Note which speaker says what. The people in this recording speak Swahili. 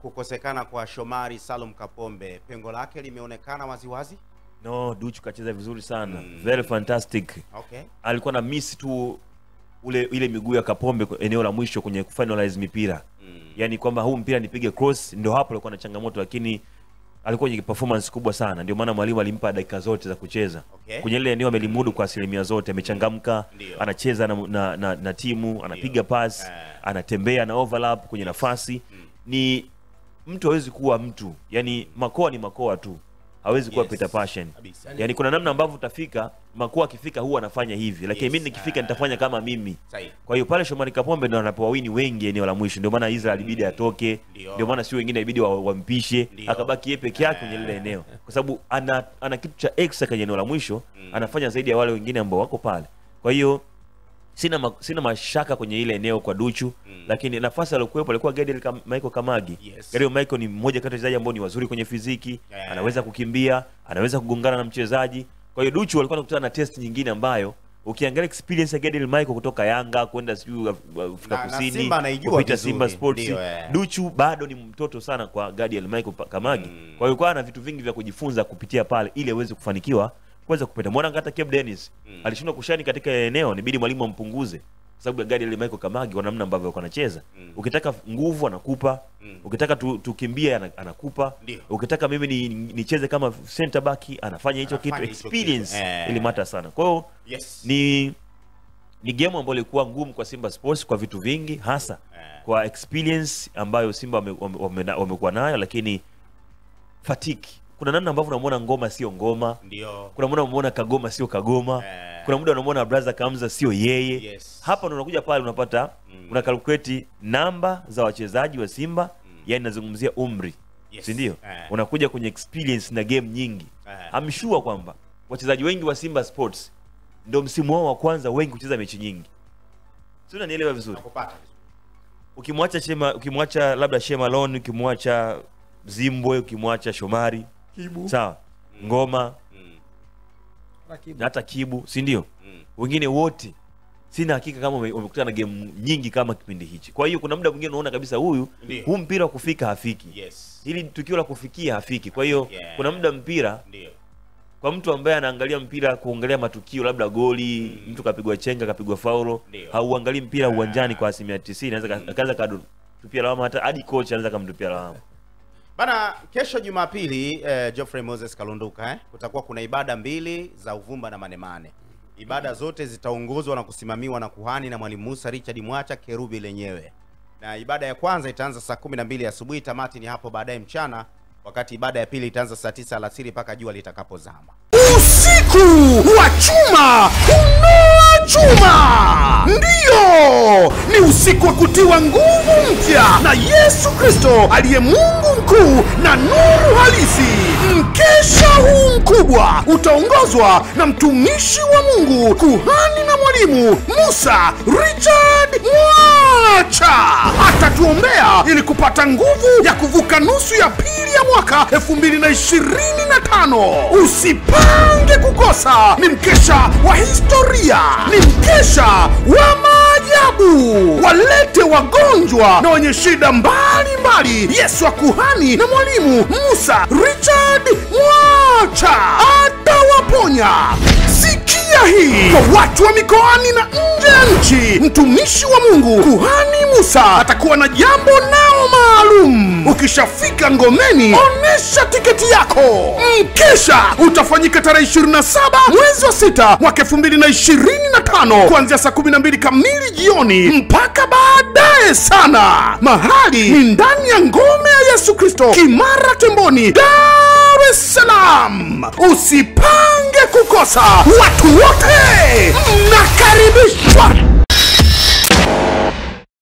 Speaker 1: kukosekana kwa Shomari Salum Kapombe, pengo lake limeonekana waziwazi?
Speaker 2: No, Duchu kacheza vizuri sana. Very fantastic.
Speaker 1: Okay.
Speaker 2: Alikuwa na miss tu ile miguu ya Kapombe eneo la mwisho kwenye finalize mipira. Yaani kwamba huu mpira nipige cross, ndio hapo alikuwa na changamoto, lakini alikuwa kwenye performance kubwa sana. Ndio maana mwalimu alimpa dakika zote za kucheza.
Speaker 1: Okay.
Speaker 2: Kwenye ile eneo amelimudu kwa asilimia zote, amechangamka, anacheza na timu, anapiga pass, anatembea na overlap kwenye nafasi. Ni mtu hawezi kuwa mtu. Yaani Makoa ni Makoa tu. Hawezi kuwa Peter Passion. Yaani kuna namna ambavyo utafika, Makoa akifika huwa anafanya hivi, lakini mimi nikifika nitafanya kama mimi. Kwa hiyo pale Shomari Kapombe ndio anapowawini wengi eneo la mwisho. Ndio maana Israel ilibidi atoke, ndio maana sio wengine ilibidi wampishe, akabaki yeye peke yake kwenye ile eneo. Kwa sababu ana kitu cha extra kwenye eneo la mwisho, anafanya zaidi ya wale wengine ambao wako pale. Kwa hiyo sina mashaka kwenye ile eneo kwa Duchu, lakini nafasi aliyokuepo alikuwa Gadiel Michael Kamagi. Gadiel Michael ni mmoja kati ya wachezaji ambao ni wazuri kwenye fiziki, anaweza kukimbia, anaweza kugongana na mchezaji. Kwa hiyo Duchu alikuwa anakutana na test nyingine ambayo ukiangalia experience ya Gadiel Michael kutoka Yanga kwenda Afrika Kusini kupita Simba Sports, Duchu bado ni mtoto sana kwa Gadiel Michael Kamagi. Kwa hiyo kwa ana vitu vingi vya kujifunza kupitia pale ili aweze kufanikiwa kuweza kupita. Muona hata Cape Dennis alishindwa kushani katika eneo, inabidi mwalimu ampunguze kwa sababu Gadiel Michael Kamagi kwa namna ambavyo anacheza. Ukitaka nguvu anakupa, ukitaka tukimbie anakupa, ukitaka mimi nicheze kama center back anafanya hicho kitu. Experience ilimata sana. Kwa hiyo ni game ambayo ilikuwa ngumu kwa Simba Sports kwa vitu vingi, hasa kwa experience ambayo Simba wamekuwa nayo, lakini fatigue. Kuna namna ambavyo unamuona Ngoma sio Ngoma. Kuna muda unamuona Kagoma sio Kagoma. Kuna muda unamuona Braza Kamza sio yeye. Hapa ndo unakuja pale unapata una calculate namba za wachezaji wa Simba, yani nazungumzia umri. Si ndio? Unakuja kwenye experience na game nyingi. I'm sure kwamba wachezaji wengi wa Simba Sports ndio msimu wao wa kwanza wengi kucheza mechi nyingi. Sio, unanielewa vizuri? Ukimwacha labda Shemalon, ukimwacha Zimbwe, ukimwacha Shomari, Kibu, sawa, Ngoma, na hata Kibu, si ndio? Wengine wote sina hakika kama wamekutana na game nyingi kama kipindi hichi. Kwa hiyo kuna muda mwingine unaona kabisa huu mpira wa kufika hafiki. Hili tukio la kufikia hafiki. Kwa hiyo kuna muda mpira kwa mtu ambaye anaangalia mpira kuangalia matukio, labda goli, mtu kapigwa chenga, kapigwa faulo, hauangalii mpira uwanjani kwa 90%, anaweza akaanza kutupia lawama, hadi coach anaweza kumtupia lawama.
Speaker 1: Bana, kesho Jumapili Geoffrey Moses Kalunduka kutakuwa kuna ibada mbili za uvumba na manemane. Ibada zote zitaongozwa na kusimamiwa na kuhani na Mwalimu Musa Richard Mwacha Kerubi lenyewe. Na ibada ya kwanza itaanza saa 12 asubuhi, tamati ni hapo baadaye mchana, wakati ibada ya pili itaanza saa 9 alasiri mpaka jua litakapozama.
Speaker 3: Usiku wa chuma unoa chuma. Ndio, ni usiku wa kutiwa nguvu mpya na Yesu Kristo aliye Mungu mkuu na nuru halisi. Mkesha huu mkubwa utaongozwa na mtumishi wa Mungu, kuhani na mwalimu Musa Richard Mwacha. Atatuombea ili kupata nguvu ya kuvuka nusu ya pili ya mwaka 2025. Usipange kukosa. Ni mkesha wa historia, ni mkesha wa maajabu. Walete wagonjwa na wenye shida mbalimbali. Yesu wa kuhani na mwalimu Musa Richard Mwacha atawaponya. Sikia hii kwa watu wa mikoani na nje ya nchi. Mtumishi wa Mungu kuhani Musa atakuwa na jambo nao maalum. Ukishafika Ngomeni, onesha tiketi yako. Mkesha utafanyika tarehe 27 mwezi wa 6 mwaka 2025 kuanzia saa 12 kamili jioni mpaka baadaye sana. Mahali ni ndani ya ngome ya Yesu Kristo, Kimara Temboni, Dar es Salaam. Usipange kukosa. Watu wote mnakaribishwa.